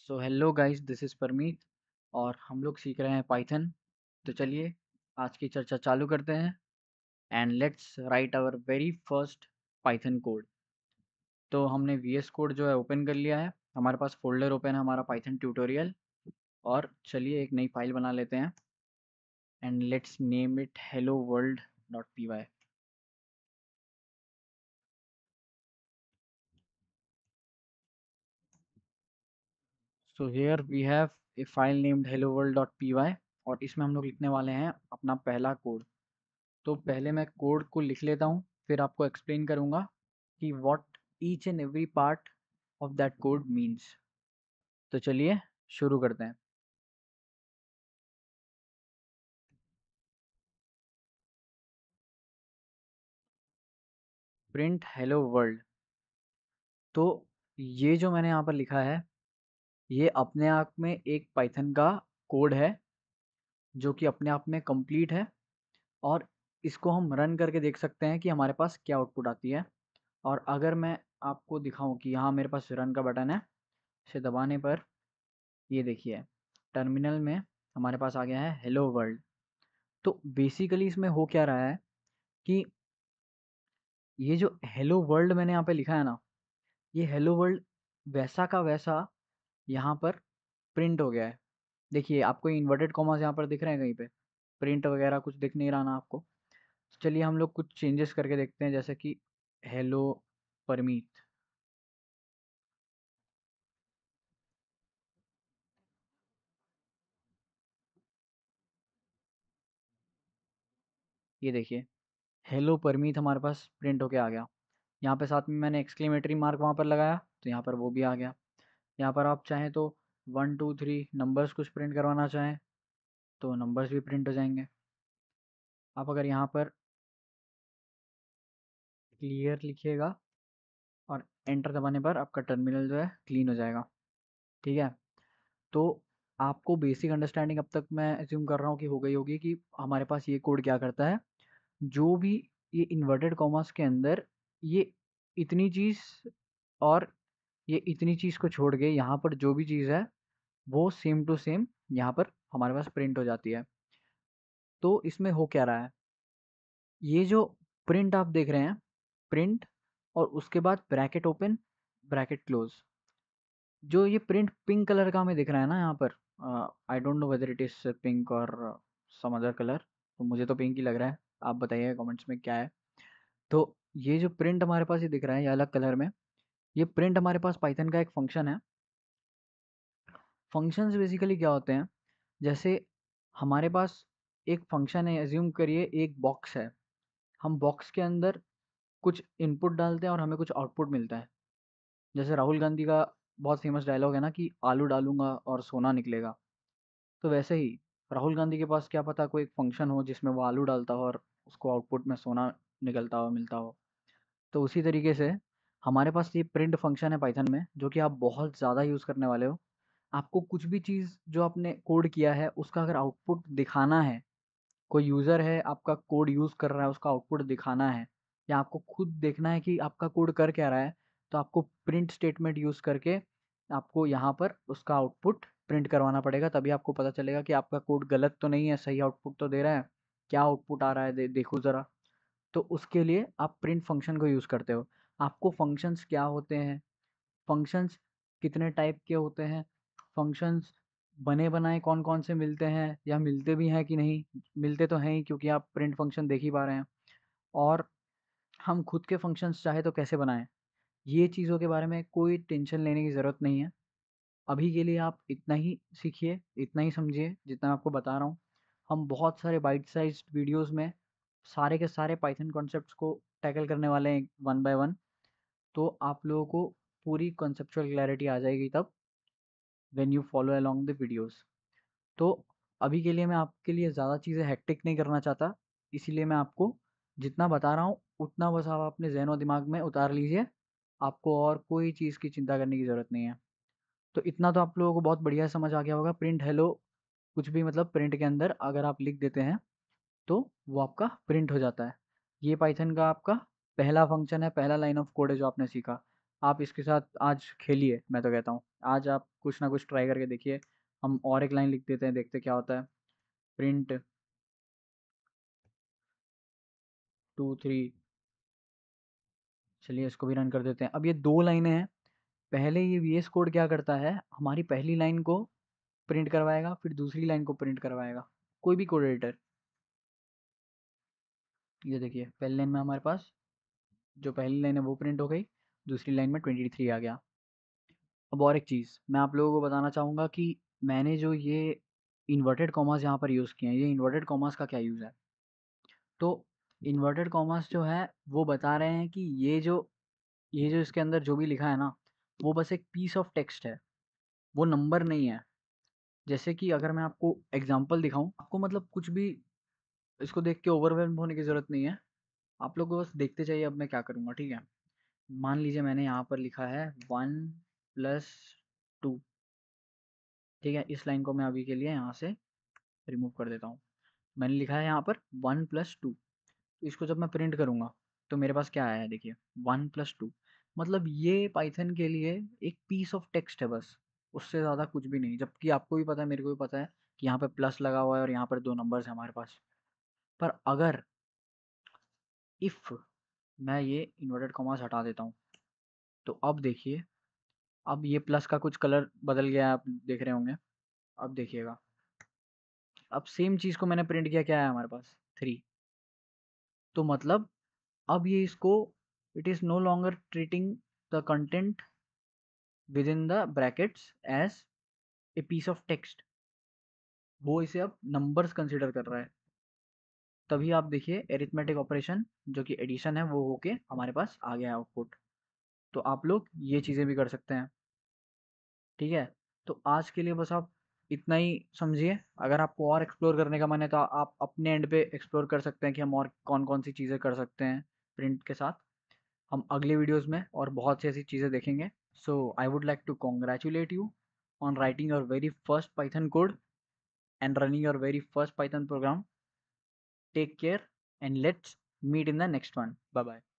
So hello guys, this is Parmeet और हम लोग सीख रहे हैं पाइथन। तो चलिए आज की चर्चा चालू करते हैं and let's write our very first Python code. तो हमने वीएस कोड जो है ओपन कर लिया है, हमारे पास फोल्डर ओपन है हमारा पाइथन ट्यूटोरियल। और चलिए एक नई फाइल बना लेते हैं and let's name it hello world dot P Y. So here we have a file named hello world dot P Y और इसमें हम लोग लिखने वाले हैं अपना पहला कोड। तो पहले मैं कोड को लिख लेता हूँ, फिर आपको एक्सप्लेन करूँगा कि what each and every part of that code means. तो चलिए शुरू करते हैं। Print hello world. तो ये जो मैंने यहाँ पर लिखा है, ये अपने आप में एक पाइथन का कोड है जो कि अपने आप में कंप्लीट है। और इसको हम रन करके देख सकते हैं कि हमारे पास क्या आउटपुट आती है। और अगर मैं आपको दिखाऊं कि यहाँ मेरे पास रन का बटन है, इसे दबाने पर ये देखिए टर्मिनल में हमारे पास आ गया है हेलो वर्ल्ड। तो बेसिकली इसमें हो क्या रहा है कि ये जो हेलो वर्ल्ड मैंने यहाँ पे लिखा है ना, ये हेलो वर्ल्ड वैसा का वैसा यहाँ पर प्रिंट हो गया है। देखिए आपको इन्वर्टेड कॉमास यहाँ पर दिख रहे हैं कहीं पे, प्रिंट वगैरह कुछ दिख नहीं रहा ना आपको। चलिए हम लोग कुछ चेंजेस करके देखते हैं, जैसे कि हेलो परमीत। ये देखिए हेलो परमीत हमारे पास प्रिंट होके आ गया। यहाँ पे साथ में मैंने एक्सक्लेमेटरी मार्क वहाँ पर लगाया तो यहाँ पर वो भी आ गया। यहाँ पर आप चाहें तो 1 2 3 नंबर्स कुछ प्रिंट करवाना चाहें तो नंबर्स भी प्रिंट हो जाएंगे। आप अगर यहाँ पर क्लियर लिखिएगा और एंटर दबाने पर आपका टर्मिनल जो है क्लीन हो जाएगा। ठीक है। तो आपको बेसिक अंडरस्टैंडिंग अब तक मैं एज्यूम कर रहा हूँ कि हो गई होगी कि हमारे पास ये कोड क्या करता है। जो भी ये इन्वर्टेड कॉमास के अंदर ये इतनी चीज़ और ये इतनी चीज़ को छोड़ के यहाँ पर जो भी चीज़ है वो सेम टू सेम यहाँ पर हमारे पास प्रिंट हो जाती है। तो इसमें हो क्या रहा है, ये जो प्रिंट आप देख रहे हैं, प्रिंट और उसके बाद ब्रैकेट ओपन ब्रैकेट क्लोज, जो ये प्रिंट पिंक कलर का हमें दिख रहा है ना यहाँ पर। I don't know whether it is pink और सम अदर कलर। तो मुझे तो पिंक ही लग रहा है, आप बताइए कमेंट्स में क्या है। तो ये जो प्रिंट हमारे पास ये दिख रहा है ये अलग कलर में, ये प्रिंट हमारे पास पाइथन का एक फंक्शन है। फंक्शंस बेसिकली क्या होते हैं, जैसे हमारे पास एक फंक्शन है, एज्यूम करिए एक बॉक्स है। हम बॉक्स के अंदर कुछ इनपुट डालते हैं और हमें कुछ आउटपुट मिलता है। जैसे राहुल गांधी का बहुत फेमस डायलॉग है ना कि आलू डालूंगा और सोना निकलेगा। तो वैसे ही राहुल गांधी के पास क्या पता कोई एक फंक्शन हो जिसमें वो आलू डालता हो और उसको आउटपुट में सोना निकलता हो, मिलता हो। तो उसी तरीके से हमारे पास ये प्रिंट फंक्शन है पाइथन में जो कि आप बहुत ज़्यादा यूज़ करने वाले हो। आपको कुछ भी चीज़ जो आपने कोड किया है उसका अगर आउटपुट दिखाना है, कोई यूज़र है आपका कोड यूज़ कर रहा है उसका आउटपुट दिखाना है, या आपको खुद देखना है कि आपका कोड कर क्या रहा है, तो आपको प्रिंट स्टेटमेंट यूज़ करके आपको यहाँ पर उसका आउटपुट प्रिंट करवाना पड़ेगा। तभी आपको पता चलेगा कि आपका कोड गलत तो नहीं है, सही आउटपुट तो दे रहा है। क्या आउटपुट आ रहा है देखो ज़रा। तो उसके लिए आप प्रिंट फंक्शन को यूज़ करते हो। आपको फंक्शंस क्या होते हैं, फंक्शंस कितने टाइप के होते हैं, फंक्शंस बने बनाए कौन कौन से मिलते हैं या मिलते भी हैं कि नहीं, मिलते तो हैं ही क्योंकि आप प्रिंट फंक्शन देख ही पा रहे हैं। और हम खुद के फंक्शंस चाहे तो कैसे बनाएं, ये चीज़ों के बारे में कोई टेंशन लेने की ज़रूरत नहीं है। अभी के लिए आप इतना ही सीखिए, इतना ही समझिए जितना मैं आपको बता रहा हूँ। हम बहुत सारे बाइट साइज वीडियोस में सारे के सारे पाइथन कॉन्सेप्ट्स को टैकल करने वाले हैं वन बाय वन। तो आप लोगों को पूरी कॉन्सेप्चुअल क्लैरिटी आ जाएगी तब, when you follow along the videos. तो अभी के लिए मैं आपके लिए ज़्यादा चीज़ें हेक्टिक नहीं करना चाहता, इसीलिए मैं आपको जितना बता रहा हूँ उतना बस आप अपने ज़हन और दिमाग में उतार लीजिए। आपको और कोई चीज़ की चिंता करने की ज़रूरत नहीं है। तो इतना तो आप लोगों को बहुत बढ़िया समझ आ गया होगा। प्रिंट हेलो कुछ भी मतलब प्रिंट के अंदर अगर आप लिख देते हैं तो वो आपका प्रिंट हो जाता है। ये पाइथन का आपका पहला फंक्शन है, पहला लाइन ऑफ कोड है जो आपने सीखा। आप इसके साथ आज खेलिए, मैं तो कहता हूँ। आज आप कुछ ना कुछ ट्राई करके देखिए। हम और एक लाइन लिख देते हैं, देखते क्या होता है। प्रिंट 2 3। चलिए इसको भी रन कर देते हैं। अब ये 2 लाइनें हैं। पहले ये वीएस कोड क्या करता है, हमारी पहली लाइन को प्रिंट करवाएगा, फिर दूसरी लाइन को प्रिंट करवाएगा। कोई भी कोड एडिटर। ये देखिए पहली लाइन में हमारे पास जो पहली लाइन है वो प्रिंट हो गई, दूसरी लाइन में 23 आ गया। अब और एक चीज़ मैं आप लोगों को बताना चाहूँगा कि मैंने जो ये इन्वर्टेड कॉमास यहाँ पर यूज़ किए हैं, ये इन्वर्टेड कॉमास का क्या यूज़ है। तो इन्वर्टेड कॉमास जो है वो बता रहे हैं कि ये जो इसके अंदर जो भी लिखा है ना, वो बस एक पीस ऑफ टेक्स्ट है, वो नंबर नहीं है। जैसे कि अगर मैं आपको एग्जांपल दिखाऊं, आपको मतलब कुछ भी इसको देख के ओवरवेल्म होने की ज़रूरत नहीं है। आप लोग को बस देखते जाइए। अब मैं क्या करूँगा, ठीक है। मान लीजिए मैंने यहाँ पर लिखा है 1+2। ठीक है, इस लाइन को मैं अभी के लिए यहाँ से रिमूव कर देता हूँ। मैंने लिखा है यहाँ पर 1+2। तो इसको जब मैं प्रिंट करूँगा तो मेरे पास क्या आया है, देखिए 1+2। मतलब ये पाइथन के लिए एक पीस ऑफ टेक्स्ट है बस, उससे ज़्यादा कुछ भी नहीं। जबकि आपको भी पता है, मेरे को भी पता है कि यहाँ पे प्लस लगा हुआ है और यहाँ पर 2 नंबर्स हैं हमारे पास। पर अगर इफ़ मैं ये इन्वर्टेड कॉमास हटा देता हूँ, तो अब देखिए, अब ये प्लस का कुछ कलर बदल गया है, आप देख रहे होंगे। अब देखिएगा, अब सेम चीज़ को मैंने प्रिंट किया, क्या है हमारे पास 3। तो मतलब अब ये इसको, it is no longer treating the content with in the brackets as a piece of text. वो इसे अब नंबर्स कंसिडर कर रहा है। तभी आप देखिए एरिथमेटिक ऑपरेशन जो कि एडिशन है वो होके हमारे पास आ गया है आउटपुट। तो आप लोग ये चीज़ें भी कर सकते हैं। ठीक है, तो आज के लिए बस आप इतना ही समझिए। अगर आपको और एक्सप्लोर करने का मन है तो आप अपने एंड पे एक्सप्लोर कर सकते हैं कि हम और कौन कौन सी चीज़ें कर सकते हैं प्रिंट के साथ। हम अगले वीडियोस में और बहुत सी ऐसी चीज़ें देखेंगे। So I would like to congratulate you on writing your very first Python code and running your very first Python program. Take care and let's meet in the next one. Bye bye.